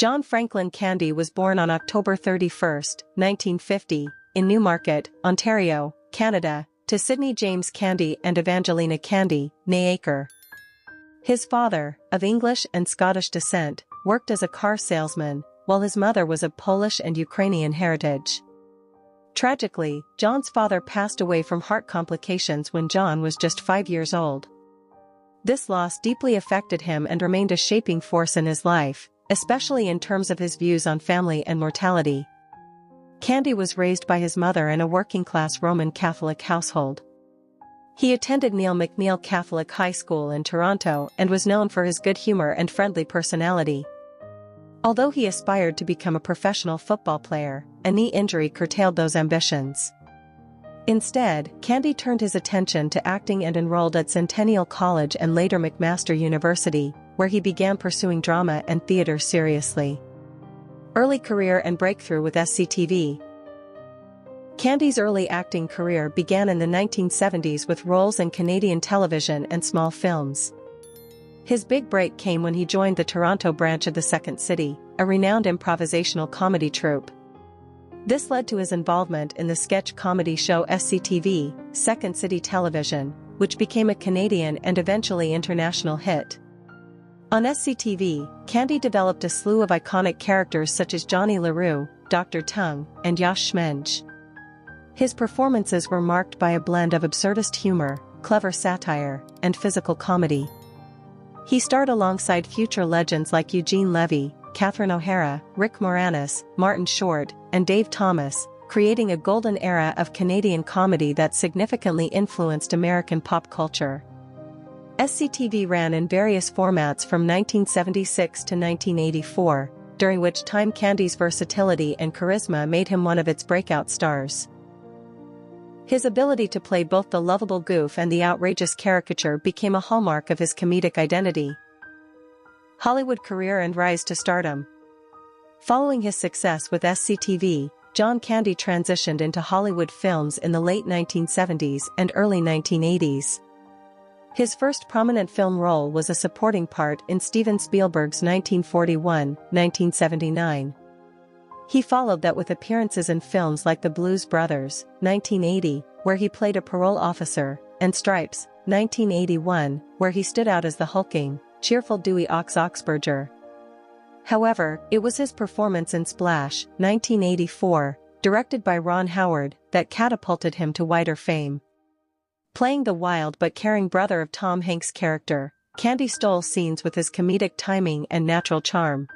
John Franklin Candy was born on October 31, 1950, in Newmarket, Ontario, Canada, to Sidney James Candy and Evangelina Candy, née Aker. His father, of English and Scottish descent, worked as a car salesman, while his mother was of Polish and Ukrainian heritage. Tragically, John's father passed away from heart complications when John was just 5 years old. This loss deeply affected him and remained a shaping force in his life, especially in terms of his views on family and mortality. Candy was raised by his mother in a working-class Roman Catholic household. He attended Neil McNeill Catholic High School in Toronto and was known for his good humor and friendly personality. Although he aspired to become a professional football player, a knee injury curtailed those ambitions. Instead, Candy turned his attention to acting and enrolled at Centennial College and later McMaster University, where he began pursuing drama and theater seriously. Early career and breakthrough with SCTV. Candy's early acting career began in the 1970s with roles in Canadian television and small films. His big break came when he joined the Toronto branch of the Second City, a renowned improvisational comedy troupe. This led to his involvement in the sketch comedy show SCTV, Second City Television, which became a Canadian and eventually international hit. On SCTV, Candy developed a slew of iconic characters such as Johnny LaRue, Dr. Tongue, and Yash Shmenge. His performances were marked by a blend of absurdist humor, clever satire, and physical comedy. He starred alongside future legends like Eugene Levy, Catherine O'Hara, Rick Moranis, Martin Short, and Dave Thomas, creating a golden era of Canadian comedy that significantly influenced American pop culture. SCTV ran in various formats from 1976 to 1984, during which time Candy's versatility and charisma made him one of its breakout stars. His ability to play both the lovable goof and the outrageous caricature became a hallmark of his comedic identity. Hollywood career and rise to stardom. Following his success with SCTV, John Candy transitioned into Hollywood films in the late 1970s and early 1980s. His first prominent film role was a supporting part in Steven Spielberg's 1941-1979. He followed that with appearances in films like The Blues Brothers, 1980, where he played a parole officer, and Stripes, 1981, where he stood out as the hulking, cheerful Dewey Oxburger. However, it was his performance in Splash, 1984, directed by Ron Howard, that catapulted him to wider fame. Playing the wild but caring brother of Tom Hanks' character, Candy stole scenes with his comedic timing and natural charm.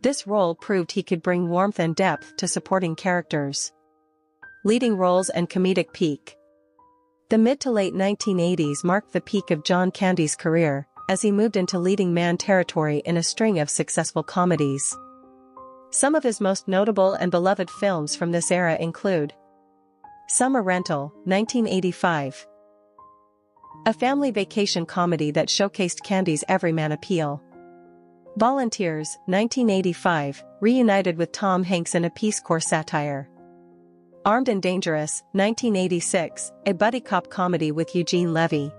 This role proved he could bring warmth and depth to supporting characters. Leading roles and comedic peak. The mid to late 1980s marked the peak of John Candy's career, as he moved into leading man territory in a string of successful comedies. Some of his most notable and beloved films from this era include Summer Rental, 1985. A family vacation comedy that showcased Candy's everyman appeal. Volunteers, 1985, reunited with Tom Hanks in a Peace Corps satire. Armed and Dangerous, 1986, a buddy cop comedy with Eugene Levy.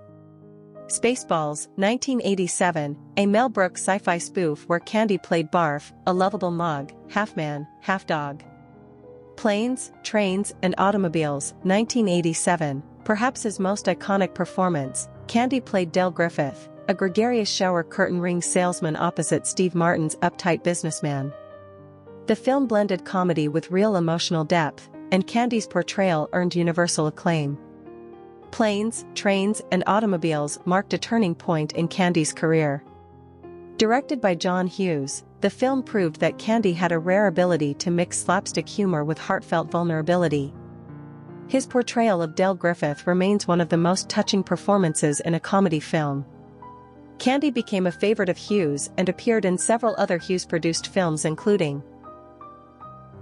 Spaceballs, 1987, a Mel Brooks sci-fi spoof where Candy played Barf, a lovable mug, half man, half dog. Planes, Trains, and Automobiles, 1987, perhaps his most iconic performance, Candy played Del Griffith, a gregarious shower curtain ring salesman opposite Steve Martin's uptight businessman. The film blended comedy with real emotional depth, and Candy's portrayal earned universal acclaim. Planes, Trains, and Automobiles marked a turning point in Candy's career. Directed by John Hughes, the film proved that Candy had a rare ability to mix slapstick humor with heartfelt vulnerability. His portrayal of Del Griffith remains one of the most touching performances in a comedy film. Candy became a favorite of Hughes and appeared in several other Hughes-produced films including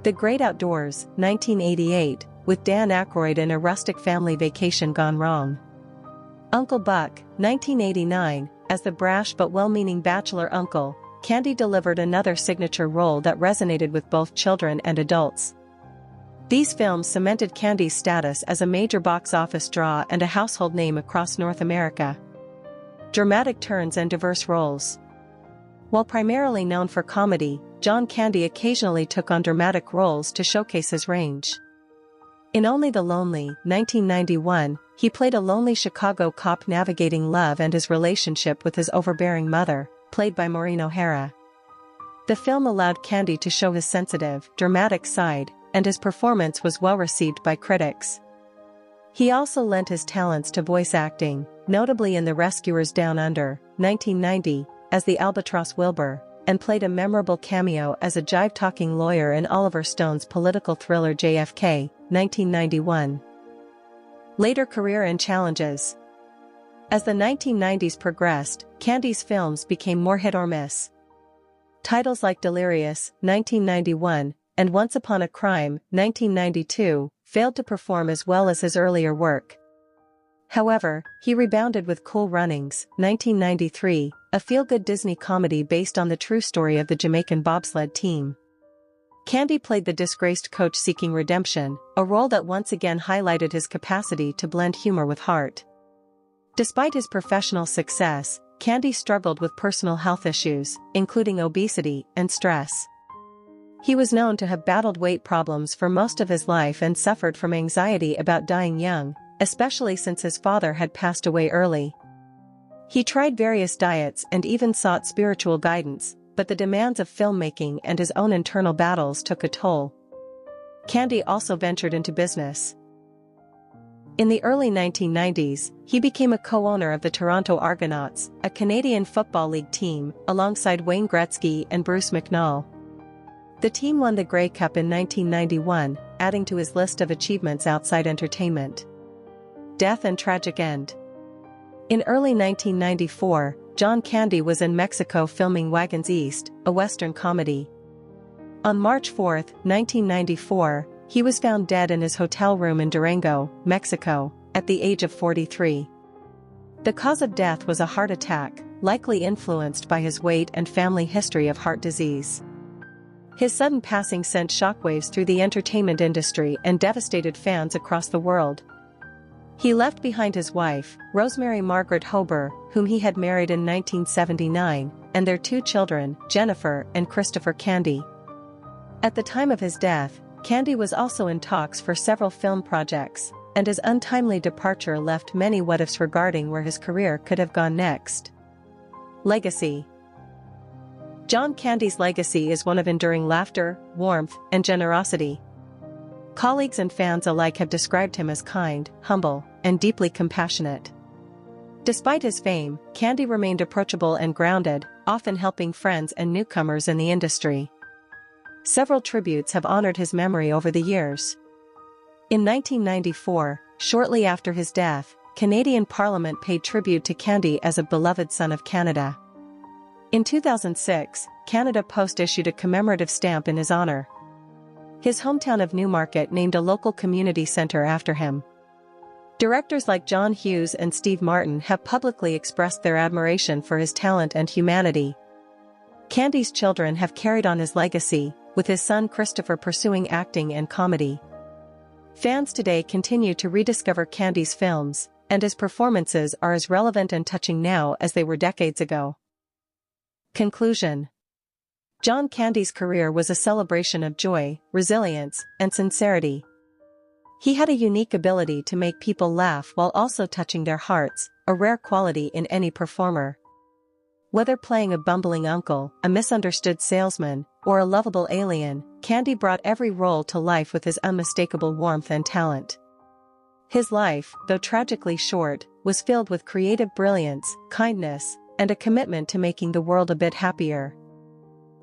The Great Outdoors, 1988, with Dan Aykroyd in a rustic family vacation gone wrong. Uncle Buck, 1989, as the brash but well-meaning bachelor uncle, Candy delivered another signature role that resonated with both children and adults. These films cemented Candy's status as a major box office draw and a household name across North America. Dramatic turns and diverse roles. While primarily known for comedy, John Candy occasionally took on dramatic roles to showcase his range. In Only the Lonely, 1991, he played a lonely Chicago cop navigating love and his relationship with his overbearing mother, played by Maureen O'Hara. The film allowed Candy to show his sensitive, dramatic side, and his performance was well received by critics. He also lent his talents to voice acting, notably in The Rescuers Down Under, 1990, as the albatross Wilbur, and played a memorable cameo as a jive-talking lawyer in Oliver Stone's political thriller JFK, 1991. Later career and challenges. As the 1990s progressed, Candy's films became more hit or miss. Titles like Delirious, 1991, and Once Upon a Crime, 1992, failed to perform as well as his earlier work. However, he rebounded with Cool Runnings, 1993, a feel-good Disney comedy based on the true story of the Jamaican bobsled team. Candy played the disgraced coach seeking redemption, a role that once again highlighted his capacity to blend humor with heart. Despite his professional success, Candy struggled with personal health issues, including obesity and stress. He was known to have battled weight problems for most of his life and suffered from anxiety about dying young, especially since his father had passed away early. He tried various diets and even sought spiritual guidance, but the demands of filmmaking and his own internal battles took a toll. Candy also ventured into business. In the early 1990s, he became a co-owner of the Toronto Argonauts, a Canadian Football League team, alongside Wayne Gretzky and Bruce McNall. The team won the Grey Cup in 1991, adding to his list of achievements outside entertainment. Death and tragic end. In early 1994, John Candy was in Mexico filming Wagons East, a Western comedy. On March 4, 1994, he was found dead in his hotel room in Durango, Mexico, at the age of 43. The cause of death was a heart attack, likely influenced by his weight and family history of heart disease. His sudden passing sent shockwaves through the entertainment industry and devastated fans across the world. He left behind his wife, Rosemary Margaret Hober, whom he had married in 1979, and their 2 children, Jennifer and Christopher Candy. At the time of his death, Candy was also in talks for several film projects, and his untimely departure left many what-ifs regarding where his career could have gone next. Legacy. John Candy's legacy is one of enduring laughter, warmth, and generosity. Colleagues and fans alike have described him as kind, humble, and deeply compassionate. Despite his fame, Candy remained approachable and grounded, often helping friends and newcomers in the industry. Several tributes have honored his memory over the years. In 1994, shortly after his death, Canadian Parliament paid tribute to Candy as a beloved son of Canada. In 2006, Canada Post issued a commemorative stamp in his honor. His hometown of Newmarket named a local community center after him. Directors like John Hughes and Steve Martin have publicly expressed their admiration for his talent and humanity. Candy's children have carried on his legacy, with his son Christopher pursuing acting and comedy. Fans today continue to rediscover Candy's films, and his performances are as relevant and touching now as they were decades ago. Conclusion. John Candy's career was a celebration of joy, resilience, and sincerity. He had a unique ability to make people laugh while also touching their hearts, a rare quality in any performer. Whether playing a bumbling uncle, a misunderstood salesman, or a lovable alien, Candy brought every role to life with his unmistakable warmth and talent. His life, though tragically short, was filled with creative brilliance, kindness, and a commitment to making the world a bit happier.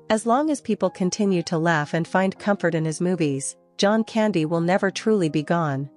As long as people continue to laugh and find comfort in his movies, John Candy will never truly be gone.